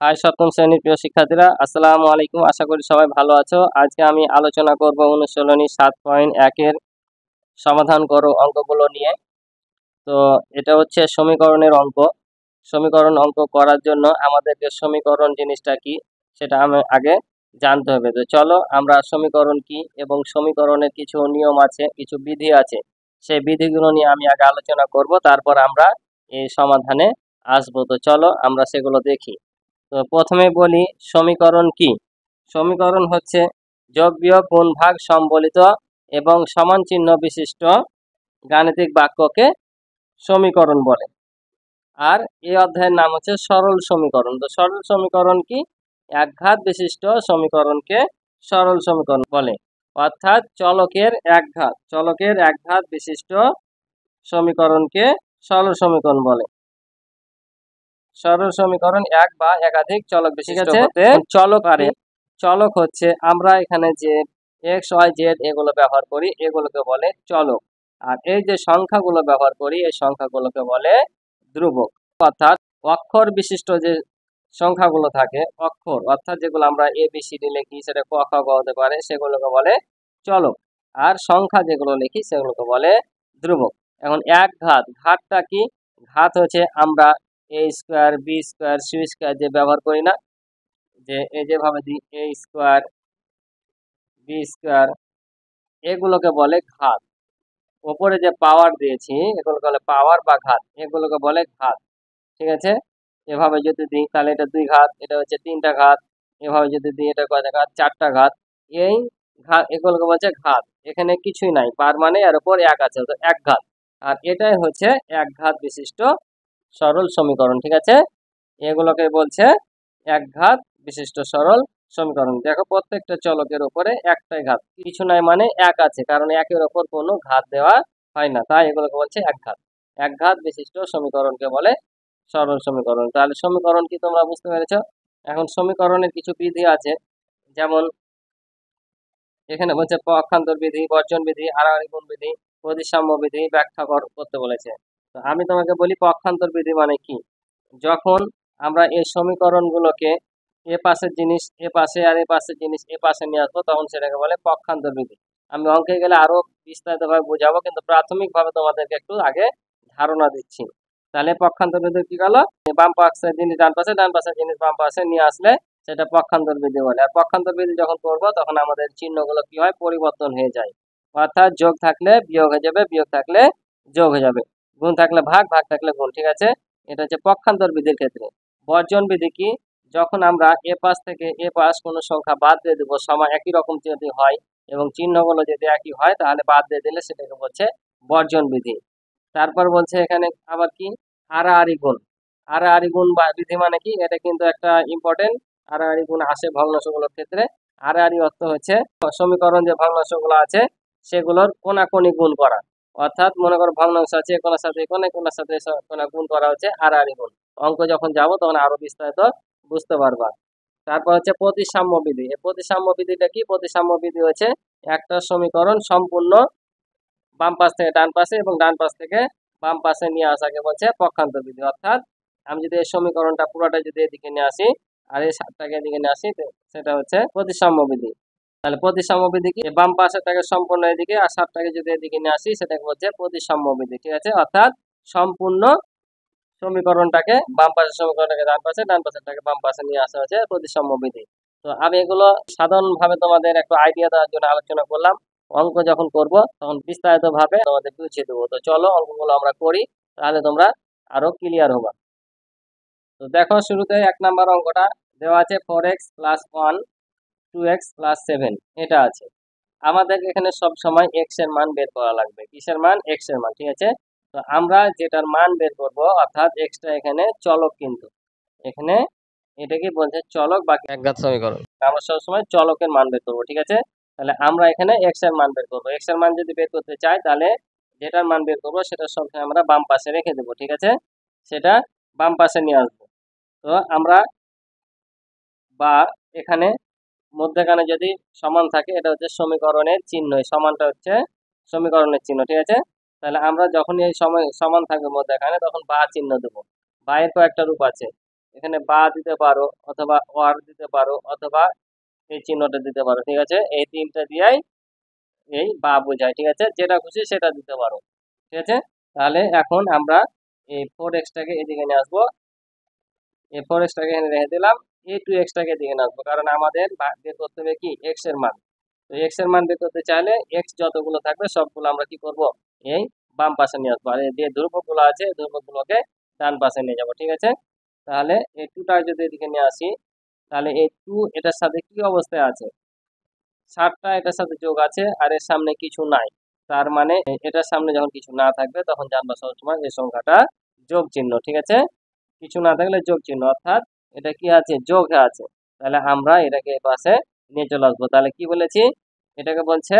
High সপ্তম শ্রেণীর প্রিয় শিক্ষার্থীরা, আসসালামু আলাইকুম। আশা করি সবাই ভালো আছো। আজকে আমি আলোচনা করব অনুশীলনী 7.1 এর সমাধান করো অঙ্কগুলো নিয়ে। তো এটা হচ্ছে সমীকরণের অঙ্ক। সমীকরণ অঙ্ক করার জন্য আমাদেরকে সমীকরণ জিনিসটা কি সেটা আমি আগে জানতে হবে। তো চলো আমরা সমীকরণ কি এবং সমীকরণের কিছু নিয়ম আছে, কিছু বিধি আছে, সেই বিধিগুলো নিয়ে আমি আগে আলোচনা করব, তারপর আমরা এই সমাধানে আসবো। তো চলো আমরা সেগুলো দেখি। তো প্রথমে বলি সমীকরণ কি। সমীকরণ হচ্ছে যোগ বিয়োগ গুণ ভাগ সম্বলিত এবং সমান চিহ্ন বিশিষ্ট গাণিতিক বাক্যকে সমীকরণ বলে। আর এই অধ্যায়ের নাম হচ্ছে সরল সমীকরণ। তো সরল সমীকরণ কি? একঘাত বিশিষ্ট সমীকরণকে সরল সমীকরণ বলে, অর্থাৎ চলকের একঘাত বিশিষ্ট সমীকরণকে সরল সমীকরণ বলে। সরল সমীকরণ এক বা একাধিক চলক বিশিষ্ট হতে চলক হচ্ছে আমরা এখানে যে এক্স ওয়াই জেড এগুলো ব্যবহার করি, এগুলোকে বলে চলক। আর এই যে সংখ্যাগুলো ব্যবহার করি, এই সংখ্যাগুলোকে বলে ধ্রুবক। অর্থাৎ অক্ষর বিশিষ্ট যে সংখ্যাগুলো থাকে, অক্ষর অর্থাৎ যেগুলো আমরা এ বি সি ডি লিখি, সেটা ক খ গ হতে পারে, সেগুলোকে বলে চলক। আর সংখ্যা যেগুলো লিখি সেগুলোকে বলে ধ্রুবক। এখন ঘাতটা কি? ঘাত হচ্ছে আমরা A square B square C square যে ব্যবহার করি না, যে এই যেভাবে দিই এ স্কোয়ার বি স্কোয়ার, এগুলোকে বলে ঘাত। ওপরে যে পাওয়ার দিয়েছি এগুলোকে বলে পাওয়ার বা ঘাত, এগুলোকে বলে ঘাত। ঠিক আছে, এভাবে যদি দিই তাহলে এটা 2 ঘাত, এটা হচ্ছে 3টা ঘাত। এভাবে যদি দিই এটা কয়টা ঘাত? 4টা ঘাত। এই ঘাত এগুলোকে বলছে ঘাত। এখানে কিছুই নাই, পার মানে এর উপর এক আছে, তো এক ঘাত। আর এটাই হচ্ছে এক ঘাত বিশিষ্ট সরল সমীকরণ। ঠিক আছে, এগুলোকে বলছে এক ঘাত বিশিষ্ট সরল সমীকরণ। দেখো প্রত্যেকটা চলকের উপরে একটাই ঘাত, কিছু নাই মানে এক আছে, কারণ একের ওপর কোনো ঘাত দেওয়া হয় না, তাই এগুলোকে বলছে এক ঘাত বিশিষ্ট সমীকরণকে বলে সরল সমীকরণ। তাহলে সমীকরণ কি তোমরা বুঝতে পেরেছো? এখন সমীকরণের কিছু বিধি আছে, যেমন এখানে বলছে পক্ষান্তর বিধি, বর্জন বিধি, আড়াআড়ি গুণ বিধি, প্রতিসাম্য বিধি ব্যাখ্যা করতে বলেছে। তো আমি তোমাকে বলি পক্ষান্তর বিধি মানে কি। যখন আমরা এই সমীকরণগুলোকে এ পাশের জিনিস এ পাশে আর এ পাশের জিনিস এ পাশে নিয়ে আসবো, তখন সেটাকে বলে পক্ষান্তর বিধি। আমি অঙ্কে গেলে আরো বিস্তারিতভাবে বোঝাবো, কিন্তু প্রাথমিকভাবে তোমাদেরকে একটু আগে ধারণা দিচ্ছি। তাহলে পক্ষান্তর বিধি কি গেল? বাম পাশের জিনিস ডান পাশে, ডান পাশের জিনিস বাম পাশে নিয়ে আসলে সেটা পক্ষান্তর বিধি বলে। আর পক্ষান্তর বিধি যখন করবো তখন আমাদের চিহ্নগুলো কি হয়? পরিবর্তন হয়ে যায়। অর্থাৎ যোগ থাকলে বিয়োগ হয়ে যাবে, বিয়োগ থাকলে যোগ হয়ে যাবে, গুণ থাকলে ভাগ, ভাগ থাকলে গুণ। ঠিক আছে, এটা হচ্ছে পক্ষান্তর বিধির ক্ষেত্রে। বর্জন বিধি কি? যখন আমরা এ পাশ থেকে এ পাশ কোনো সংখ্যা বাদ দিয়ে দেবো, সময় একই রকম যদি হয় এবং চিহ্নগুলো যদি একই হয়, তাহলে বাদ দিয়ে দিলে সেটাকে বলছে বর্জন বিধি। তারপর বলছে এখানে আবার কি? আড়াআড়ি গুণ। আড়াআড়ি গুণ বা বিধি মানে কি? এটা কিন্তু একটা ইম্পর্টেন্ট। আড়াআড়ি গুণ আসে ভগ্নাংশগুলোর ক্ষেত্রে। আড়াআড়ি অর্থ হচ্ছে সমীকরণ যে ভগ্নাংশগুলো আছে সেগুলোর কোনাকুনি গুণ করা। অর্থাৎ মনে করো ভগ্নাংশ আছে, কোনার সাথে কোনে, কোনার সাথে কোনা গুণ করা হচ্ছে আড়াআড়ি গুণ। অঙ্ক যখন যাব তখন আরো বিস্তারিত বুঝতে পারবা। তারপর হচ্ছে প্রতিসাম্য বিধি। এই প্রতিসাম্য বিধিটা কি? প্রতিসাম্য বিধি হচ্ছে একটা সমীকরণ সম্পূর্ণ বাম পাশ থেকে ডান পাশে এবং ডান পাশ থেকে বাম পাশে নিয়ে আসাকে বলছে পক্ষান্তর বিধি। অর্থাৎ আমি যদি এই সমীকরণটা পুরোটা যদি এদিকে নিয়ে আসি আর এই 7টাকে এদিকে নিয়ে আসি, সেটা হচ্ছে প্রতিসাম্য বিধি। তাহলে প্রতিসাম্য বিধি কি? বাম পাশেরটাকে সম্পূর্ণ এদিকে আর 7টাকে যদি এদিকে নিয়ে আসি সেটাকে বলছে প্রতিসাম্য বিধি। ঠিক আছে, অর্থাৎ সম্পূর্ণ সমীকরণটাকে বাম পাশের সমীকরণটাকে ডান পাশে, ডান পাশেরটাকে বাম পাশে নিয়ে আসা হচ্ছে প্রতিসাম্য বিধি। তো আমি এগুলো সাধারণভাবে তোমাদের একটু আইডিয়া দেওয়ার জন্য আলোচনা করলাম। অঙ্ক যখন করব তখন বিস্তারিত ভাবে তোমাদের বুঝিয়ে দেবো। তো চলো অঙ্কগুলো আমরা করি, তাহলে তোমরা আরো ক্লিয়ার হবা। তো দেখো শুরুতে 1 নাম্বার অঙ্কটা দেওয়া আছে 4x + 1 2x + 7, এটা আছে। আমাদের এখানে সব সময় x এর মান বের করা লাগবে। কিসের মান? x এর মান। ঠিক আছে, তো আমরা যেটার মান বের করব, অর্থাৎ x টা এখানে চলক, কিন্তু এখানে এটা কি বলছে? চলক বা একঘাত সমীকরণ। আমরা সবসময় চলকের মান বের করবো। ঠিক আছে, তাহলে আমরা এখানে x এর মান বের করবো। x এর মান যদি বের করতে চাই তাহলে যেটার মান বের করবো সেটা সবসময় আমরা বাম পাশে রেখে দেবো। ঠিক আছে, সেটা বাম পাশে নিয়ে আসবো। তো আমরা বা এখানে মধ্যখানে যদি সমান থাকে, এটা হচ্ছে সমীকরণের চিহ্ন, সমানটা হচ্ছে সমীকরণের চিহ্ন। ঠিক আছে, তাহলে আমরা যখন এই সময় সমান থাকবে মধ্যখানে তখন বা চিহ্ন দেবো। বা এর কয়েকটা রূপ আছে, এখানে বা দিতে পারো অথবা ওয়ার দিতে পারো অথবা এই চিহ্নটা দিতে পারো, ঠিক আছে। এই তিনটা দিয়েই এই বা বোঝায়, ঠিক আছে। যেটা খুশি সেটা দিতে পারো, ঠিক আছে। তাহলে এখন আমরা এই 4x-টাকে এদিকে নিয়ে আসবো, এই 4x-টাকে এখানে রেখে দিলাম, এই 2x-টাকে এদিকে নিয়ে আসবো, কারণ আমাদের বের করতে হবে কি x এর মান। তো x এর মান বের করতে চাইলে x যতগুলো থাকবে সবগুলো আমরা কি করব, এই বাম পাশে নিয়ে আসবো, আর এই যে ধ্রুবকগুলো আছে এই ধ্রুবকগুলোকে ডান পাশে নিয়ে যাবো, ঠিক আছে। তাহলে এই 2টা যদি এদিকে নিয়ে আসি, তাহলে এই 2 এটার সাথে কি অবস্থায় আছে, 7টা এটার সাথে যোগ আছে আর এর সামনে কিছু নাই, তার মানে এটার সামনে যখন কিছু না থাকবে তখন জানবা সবসময় এই সংখ্যাটা যোগ চিহ্ন, ঠিক আছে। কিছু না থাকলে যোগ চিহ্ন, অর্থাৎ এটা কি আছে, যোগে আছে। তাহলে আমরা এটাকে এই পাশে নিয়ে চলে আসবো। তাহলে কি বলেছি, এটাকে বলছে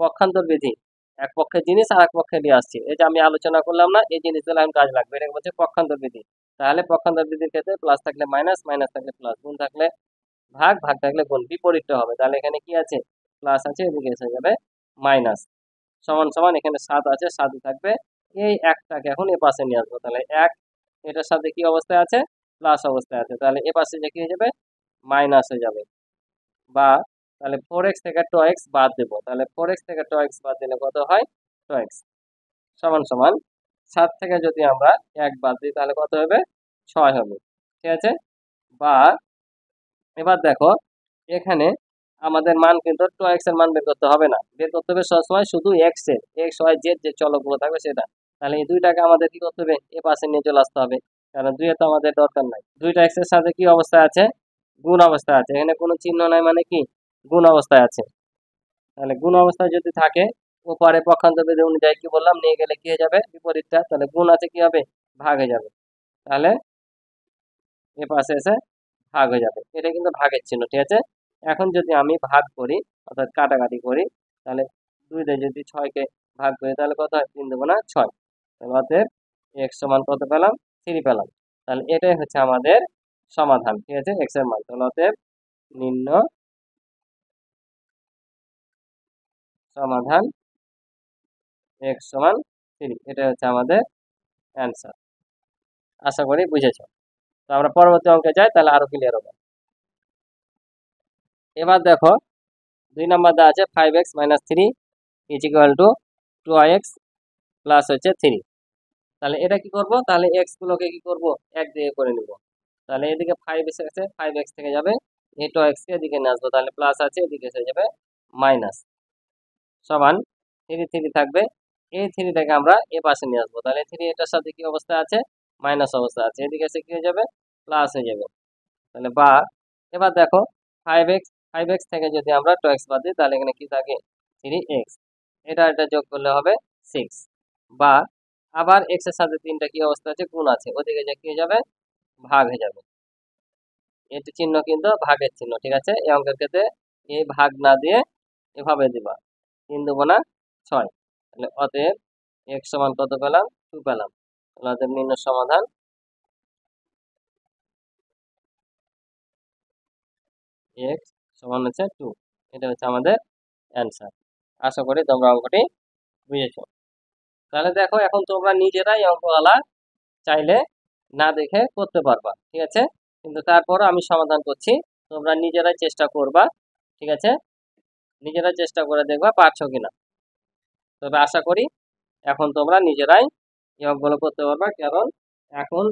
পক্ষান্তর বিধি, এক পক্ষের জিনিস আর এক পক্ষে নিয়ে আসছি। এই যে আমি আলোচনা করলাম না, এই জিনিসগুলো এখন কাজ লাগবে, এটাকে বলছে পক্ষান্তর বিধি। তাহলে পক্ষান্তর বিধির ক্ষেত্রে প্লাস থাকলে মাইনাস, মাইনাস থাকলে প্লাস, গুণ থাকলে ভাগ, ভাগ থাকলে গুণ, বিপরীতটা হবে। তাহলে এখানে কি আছে, প্লাস আছে, এদিকে এসে যাবে মাইনাস, সমান সমান এখানে 7 আছে, 7 থাকবে। এই একটাকে এখন এ পাশে নিয়ে আসবো, তাহলে এক এটার সাথে কি অবস্থায় আছে, প্লাস অবস্থায় আছে, তাহলে এ পাশে যে কি হয়ে যাবে, মাইনাস হয়ে যাবে। বা তাহলে 4x থেকে 2x বাদ দেবো, তাহলে 4x থেকে 2x বাদ দিলে কত হয়, 2x সমান সমান 7 থেকে যদি আমরা 1 বাদ দিই তাহলে কত হবে, 6 হবে, ঠিক আছে। বা এবার দেখো এখানে আমাদের মান কিন্তু 2x এর মান বের করতে হবে না, বের করতে হবে সবসময় শুধু x এর, x y z যে চলকগুলো থাকবে সেটা। তাহলে এই দুইটাকে আমাদের কি করতে হবে, এ পাশে নিয়ে চলে আসতে হবে, কারণ দুইয়ে তো আমাদের দরকার নাই। দুইটা x এর সাথে কি অবস্থায় আছে, গুণ অবস্থায় আছে, এখানে কোনো চিহ্ন নাই মানে কি গুণ অবস্থায় আছে। তাহলে গুণ অবস্থায় যদি থাকে, ওপারে পক্ষান্তর বিধি অনুযায়ী কি বললাম, নিয়ে গেলে কি হয়ে যাবে, বিপরীতটা, তাহলে গুণ আছে কি হবে, ভাগ হয়ে যাবে। তাহলে এ পাশে এসে ভাগ হয়ে যাবে, এটা কিন্তু ভাগের চিহ্ন, ঠিক আছে। এখন যদি আমি ভাগ করি অর্থাৎ কাটাকাটি করি, তাহলে 2 দিয়ে যদি 6-কে ভাগ করি তাহলে কত হয়, 3 দেবো না 6, তাহলে অতএব x সমান কত পেলাম, 3 পেলাম। তাহলে এটাই হচ্ছে আমাদের সমাধান, ঠিক আছে, x এর মান। তাহলে অতএব নির্ণয় সমাধান x সমান 3, এটা হচ্ছে আমাদের অ্যান্সার। আশা করি বুঝেছ। তো আমরা পরবর্তী অঙ্কে যাই, তাহলে আরো ক্লিয়ার হবে। এবার দেখো 2 নাম্বার দেওয়া আছে 5x - 3 is equal to 2x plus হচ্ছে 3। তাহলে এটা কি করব, তাহলে x গুলোকে কি করব, 1 দিয়ে করে নিব। তাহলে এদিকে 5 এসে গেছে, 5x থেকে যাবে এই 2x কে এদিকে নিয়ে আসবো, তাহলে প্লাস আছে, এদিকে এসে যাবে মাইনাস, সমান 3 3 থাকবে। এই 3টাকে আমরা এ পাশে নিয়ে আসবো, তাহলে 3 এটার সাথে কি অবস্থা আছে, মাইনাস অবস্থা আছে, এদিকে এসে কি হয়ে যাবে, প্লাস হয়ে যাবে। তাহলে বা এবার দেখো 5x, 5x থেকে যদি আমরা 2x বাদ দিই তাহলে এখানে কি থাকে, 3x, এটা যোগ করলে হবে 6। বা আবার x এর সাথে 3টা কি অবস্থা আছে, গুণ আছে, ওদিকে যে কি হয়ে যাবে, ভাগ হয়ে যাবে। এটি চিহ্ন কিন্তু ভাগের চিহ্ন, ঠিক আছে। এই অঙ্কের ক্ষেত্রে এই ভাগ না দিয়ে এভাবে দিবা, 3 2 6, তাহলে অতএব x সমান কত পেলাম, 2 পেলাম। তাহলে অতএব নির্ণয় সমাধান x সমান হচ্ছে 2, এটা হচ্ছে আমাদের অ্যান্সার। আশা করি তোমরা অঙ্কটি বুঝেছো। তাহলে দেখো এখন তোমরা নিজেরাই অঙ্কওয়ালা চাইলে না দেখে করতে পারবা, ঠিক আছে। কিন্তু তারপরও আমি সমাধান করছি, তোমরা নিজেরাই চেষ্টা করবা, ঠিক আছে। নিজেরাই চেষ্টা করে দেখবা পারছো কিনা। তবে আশা করি এখন তোমরা নিজেরাই এই অঙ্কগুলো করতে পারবা, কারণ এখন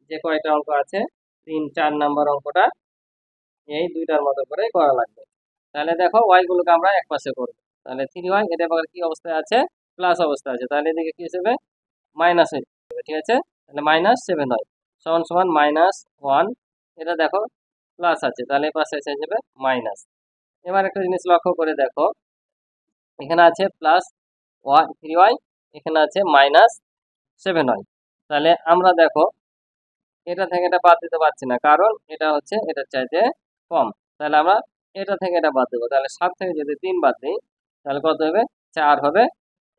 যে কয়টা অঙ্ক আছে 3 4 নাম্বার অঙ্কটা এই দুইটার মতো করে করা লাগবে। তাহলে দেখো ওয়াই গুলোকে আমরা এক পাশে করবো, তাহলে 3y এটা আবার কি অবস্থায় আছে, প্লাস অবস্থায় আছে, তাহলে এদিকে কি হিসেবে মাইনাস হয়ে যাবে, ঠিক আছে। তাহলে -7 হয় সমান সমান -1, এটা দেখো প্লাস আছে, তাহলে এই পাশে এসে যাবে মাইনাস। এবার একটা জিনিস লক্ষ্য করে দেখো, এখানে আছে প্লাস 3y, এখানে আছে -7y। তাহলে আমরা দেখো এটা থেকে এটা বাদ দিতে পারছি না, কারণ এটা হচ্ছে এটার চাইতে কম। তাহলে আমরা এটা থেকে এটা বাদ দেবো, তাহলে 7 থেকে যদি 3 বাদ দিই তাহলে কত হবে, 4 হবে,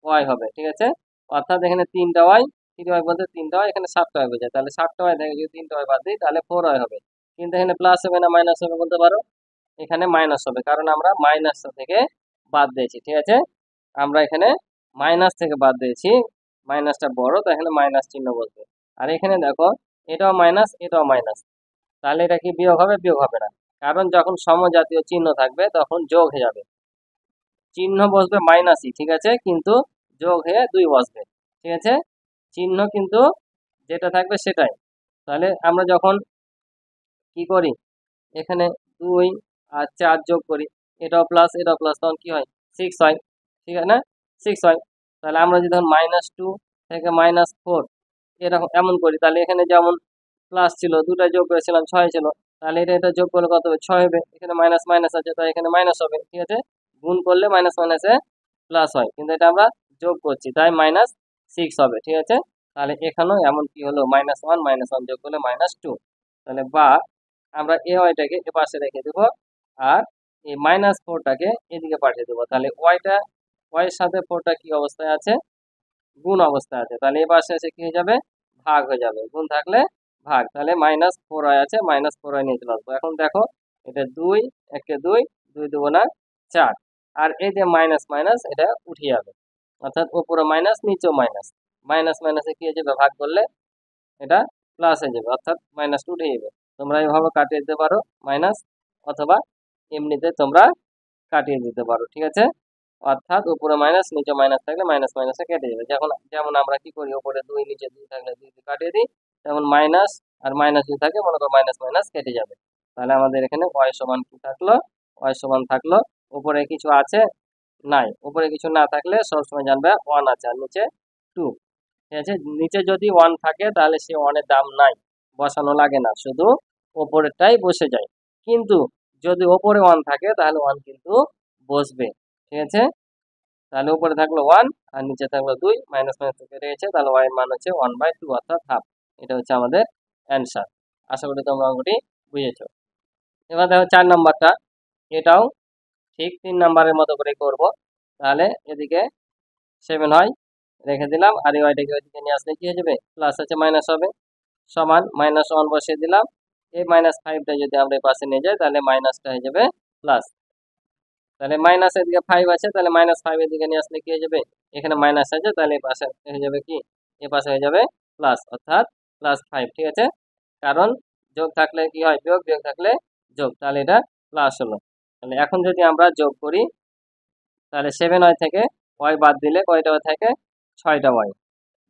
y হবে, ঠিক আছে। অর্থাৎ এখানে 3টা y, 3y বলতে 3টা y, এখানে 7টা y বোঝায়, তাহলে 7টা y থেকে যদি 3টা y বাদ দিই তাহলে 4y হবে। কিন্তু এখানে প্লাস হবে না মাইনাস হবে বলতে পারো, এখানে মাইনাস হবে, কারণ আমরা মাইনাসটা থেকে বাদ দিয়েছি, ঠিক আছে। আমরা এখানে মাইনাস থেকে বাদ দিয়েছি, মাইনাসটা বড়, তো এখানে মাইনাস চিহ্ন বসবে। আর এখানে দেখো এটাও মাইনাস, এটাও মাইনাস, তাহলে এটা কি বিয়োগ হবে? বিয়োগ হবে না, কারণ যখন সমজাতীয় চিহ্ন থাকবে তখন যোগ হয়ে যাবে। চিহ্ন বসবে মাইনাসই, ঠিক আছে, কিন্তু যোগ হয়ে 2 বসবে, ঠিক আছে। চিহ্ন কিন্তু যেটা থাকবে সেটাই। তাহলে আমরা যখন কি করি, এখানে 2 আর 4 যোগ করি, এটাও প্লাস এটাও প্লাস, তখন কি হয়? 6 হয়, ঠিক আছে না? 6 হয়। তাহলে আমরা যদি -2 থেকে -4 এরকম এমন করি, তাহলে এখানে যেমন প্লাস ছিল, দুটা যোগ করেছিলাম 6 ছিল, তাহলে এটা যোগ করলে কত হবে? 6 হবে। এখানে মাইনাস মাইনাস আছে, তাই এখানে মাইনাস হবে, ঠিক আছে। গুণ করলে মাইনাস মাইনাসে প্লাস হয়, কিন্তু এটা আমরা যোগ করছি তাই -6 হবে, ঠিক আছে। তাহলে এখানেও এমন কি হলো, -1 যোগ করলে -2। তাহলে বা আমরা এ ওয়াইটাকে এ পাশে রেখে দেবো, আর এই -4টাকে এদিকে পাঠিয়ে দেবো। তাহলে ওয়াই এর সাথে 4টা কি অবস্থায় আছে? গুণ অবস্থায় আছে। তাহলে এই পাশে এসে কি হয়ে যাবে? ভাগ হয়ে যাবে। গুণ থাকলে ভাগ, তাহলে -4y আছে, -4y নিয়ে চলে আসবো। এখন দেখো, এটা 2 একে 2, 2 দুগুণা 4, আর এই যে মাইনাস মাইনাস এটা উঠে যাবে, অর্থাৎ উপরে মাইনাস নিচেও মাইনাস। মাইনাস মাইনাসে কি হয়ে যাবে? ভাগ করলে এটা প্লাস হয়ে যাবে, অর্থাৎ মাইনাসটা উঠে যাবে। তোমরা এইভাবে কাটিয়ে দিতে পারো মাইনাস, অথবা এমনিতে তোমরা কাটিয়ে দিতে পারো, ঠিক আছে। অর্থাৎ উপরে মাইনাস নিচে মাইনাস থাকলে মাইনাস মাইনাসে কেটে যাবে। যেমন আমরা কি করি, উপরে 2 নিচে 2 থাকলে 2 দিয়ে কাটিয়ে দিই, তেমন মাইনাস আর মাইনাস যদি থাকে, মনে করো মাইনাস মাইনাস কেটে যাবে। তাহলে আমাদের এখানে y সমান কি থাকলো? y সমান থাকলো, উপরে কিছু আছে? নাই। উপরে কিছু না থাকলে সবসময় জানবে 1 আছে, আর নিচে 2, ঠিক আছে। নিচে যদি 1 থাকে তাহলে সে 1 এর দাম নাই, বসানো লাগে না, শুধু ওপরেরটাই বসে যায়। কিন্তু যদি ওপরে 1 থাকে তাহলে 1 কিন্তু বসবে, ঠিক আছে। তাহলে উপরে থাকলো 1 আর নিচে থাকলো 2, মাইনাস মাইনাস কেটে গেছে, তাহলে y এর মান হচ্ছে 1/2, অর্থাৎ হাফ। এটা হচ্ছে আমাদের অ্যান্সার। আশা করি তোমরা অঙ্কটি বুঝেছো। এবার দেখো 4 নাম্বারটা, এটাও ঠিক 3 নাম্বারের মতো করে করব। তাহলে এদিকে 7 হয়, রেখে দিলাম, আর এই ওয়াইটাকে ওইদিকে নিয়ে আসলে কি হয়ে যাবে? প্লাস আছে মাইনাস হবে, সমান -1 বসিয়ে দিলাম। এই -5টা যদি আমরা এই পাশে নিয়ে যাই, তাহলে মাইনাসটা হয়ে যাবে প্লাস। তাহলে মাইনাস এদিকে 5 আছে, তাহলে -5 এর দিকে নিয়ে আসলে কি হয়ে যাবে? এখানে মাইনাস আছে, তাহলে এই পাশে হয়ে যাবে কি? এই পাশে হয়ে যাবে প্লাস, অর্থাৎ +5, ঠিক আছে। কারণ যোগ থাকলে কি হয়? বিয়োগ, বিয়োগ থাকলে যোগ, তাহলে এটা প্লাস হলো। তাহলে এখন যদি আমরা যোগ করি, তাহলে 7y থেকে y বাদ দিলে কয়টা থাকে? 6টা y।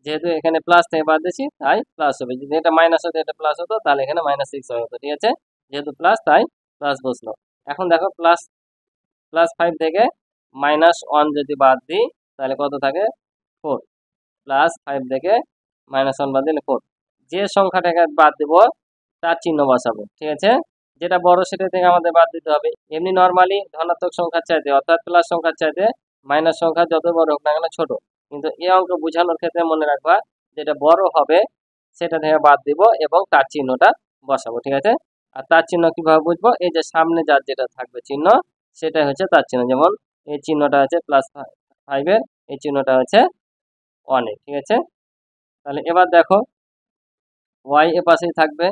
যেহেতু এখানে প্লাস থেকে বাদ দিয়েছি তাই প্লাস হবে। যদি এটা মাইনাস হতো, এটা প্লাস হতো, তাহলে এখানে -6 হতো, ঠিক আছে। যেহেতু প্লাস তাই প্লাস বসলো। এখন দেখো, +5 থেকে -1 যদি বাদ দিই, তাহলে কত থাকে? 4। +5 থেকে -1 বাদ দিলে 4। যে সংখ্যাটাকে বাদ দিব তার চিহ্ন বসাবো, ঠিক আছে। যেটা বড় সেটা থেকে আমাদের বাদ দিতে হবে। এমনি নর্মালি ধনাত্মক সংখ্যার চাইতে, অর্থাৎ প্লাস সংখ্যার চাইতে মাইনাস সংখ্যা যত বড় হোক না কেন ছোট। কিন্তু এই অঙ্ক বোঝানোর ক্ষেত্রে মনে রাখবা, যেটা বড় হবে সেটা থেকে বাদ দিব এবং তার চিহ্নটা বসাবো, ঠিক আছে। আর তার চিহ্ন কিভাবে বুঝবো? এই যে সামনে যার যেটা থাকবে চিহ্ন, সেটাই হচ্ছে তার চিহ্ন। যেমন এই চিহ্নটা হচ্ছে +5 এর, এই চিহ্নটা হচ্ছে 1 এর, ঠিক আছে। তাহলে এবার দেখো, y এ পাশেই থাকবে,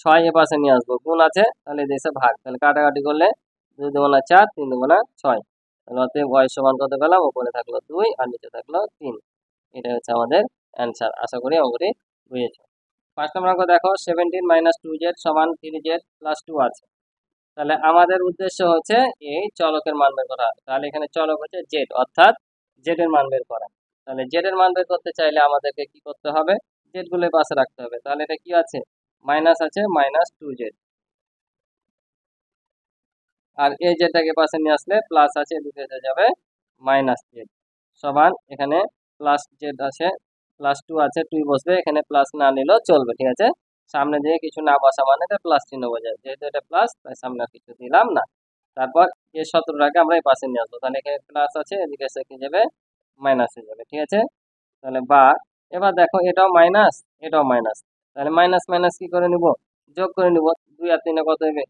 6 এ পাশে নিয়ে আসবো, গুণ আছে, তাহলে দেশে ভাগ, তাহলে কাটাকাটি করলে 2 দুগুণা 4, 3 দুগুণা 6। তাহলে অতএব y সমান কত পেলাম? উপরে থাকলো 2 আর নিচে থাকলো 3। এটা হচ্ছে আমাদের অ্যান্সার। আশা করি অঙ্কটি বুঝেছো। 5 নম্বর অঙ্ক দেখো, 17 - 2z = 3z + 2 আছে। তাহলে আমাদের উদ্দেশ্য হচ্ছে এই চলকের মান বের করা। তাহলে এখানে চলক হচ্ছে z, অর্থাৎ z এর মান বের করা। তাহলে z এর মান বের করতে চাইলে আমাদেরকে কি করতে হবে? z গুলো পাশে রাখতে হবে। তাহলে এটা কি আছে? মাইনাস আছে, -2z, আর এই জেডটাকে পাশে নিয়ে আসলে প্লাস আছে, এদিকে হয়ে যাবে -z, সমান এখানে +z আছে, +2 আছে, 2 বসবে, এখানে প্লাস না নিলেও চলবে, ঠিক আছে। সামনে দিয়ে কিছু না বসা মানে এটা প্লাস চিহ্ন বোঝায়, যেহেতু এটা প্লাস তাই সামনে আর কিছু দিলাম না। তারপর এই 17টাকে আমরা এই পাশে নিয়ে আসবো, তাহলে এখানে প্লাস আছে, এদিকে এসে কি যাবে? মাইনাস হয়ে যাবে, ঠিক আছে। তাহলে বা এবার দেখো, এটাও মাইনাস, এটাও মাইনাস, তাহলে মাইনাস মাইনাস কি করে নিব? যোগ করে নিব। 2 আর 3 কত হবে?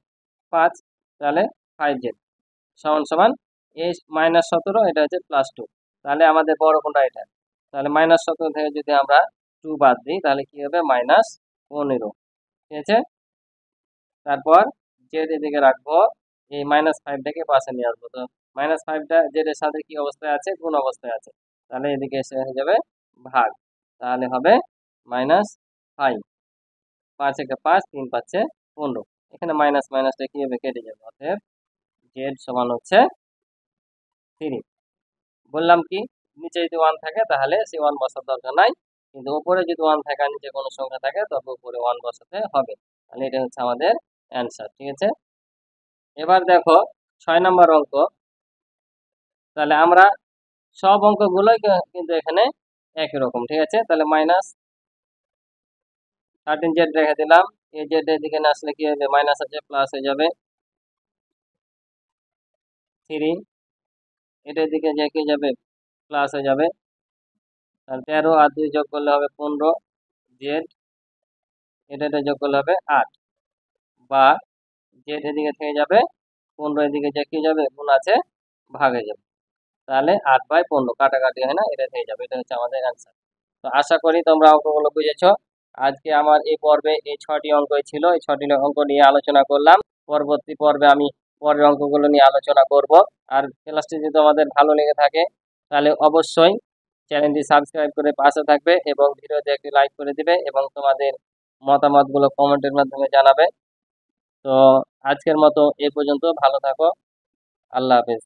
5। তাহলে 5z সমান সমান এই -17, এটা হচ্ছে +2। তাহলে আমাদের বড় কোনটা? এটা। তাহলে -17 থেকে যদি আমরা 2 বাদ দিই, তাহলে কি হবে? -15, ঠিক আছে। তারপর জেড এদিকে রাখবো, এই -5টাকে পাশে নিয়ে আসবো। তো -5টা জেড এর সাথে কি অবস্থায় আছে? গুণ অবস্থায় আছে, তাহলে এদিকে এসে হয়ে যাবে ভাগ, তাহলে হবে -5। 5 একে 5, 3 পাচ্ছে 15। এখানে মাইনাস মাইনাসটা কি হবে, কেটে যাবে। অতএব জেড সমান হচ্ছে 3। বললাম কি, নিচে যদি 1 থাকে তাহলে সে 1 বসার দরকার নাই, কিন্তু উপরে যদি 1 থাকে আর নিচে কোনো সংখ্যা থাকে তবে উপরে 1 বসাতে হবে। তাহলে এটা হচ্ছে আমাদের অ্যান্সার। ঠিক আছে, এবার দেখো 6 নম্বর অঙ্ক। তাহলে আমরা সব অঙ্কগুলোই কিন্তু এখানে একই রকম। ঠিক আছে, তাহলে মাইনাস 13z রেখে দিলাম। এই জেড এর দিকে না আসলে কি হবে, মাইনাস আছে প্লাস হয়ে যাবে 3। এটার দিকে যে কি যাবে, প্লাস হয়ে যাবে। তাহলে 13 আর 2 যোগ করলে হবে 15 জেড, এটা যোগ করলে হবে 8, বা জেড এদিকে থেকে যাবে 15, এদিকে যে কি যাবে, গুণ আছে ভাগে যাবে। তাহলে 8/15 কাটাকাটি হয় না, এটা থেকে যাবে। এটা হচ্ছে আমাদের অ্যান্সার। তো আশা করি তোমরা অঙ্কগুলো বুঝেছো। আজকে আমার এই পর্বে এই 6টি অঙ্কই ছিল, এই 6টি অঙ্ক নিয়ে আলোচনা করলাম। পরবর্তী পর্বে আমি পরের অঙ্কগুলো নিয়ে আলোচনা করব। আর ক্লাসটি যদি তোমাদের ভালো লেগে থাকে তাহলে অবশ্যই চ্যানেলটি সাবস্ক্রাইব করে পাশে থাকবে এবং ভিডিওতে একটি লাইক করে দিবে এবং তোমাদের মতামতগুলো কমেন্টের মাধ্যমে জানাবে। তো আজকের মতো এই পর্যন্ত, ভালো থাকো, আল্লাহ হাফেজ।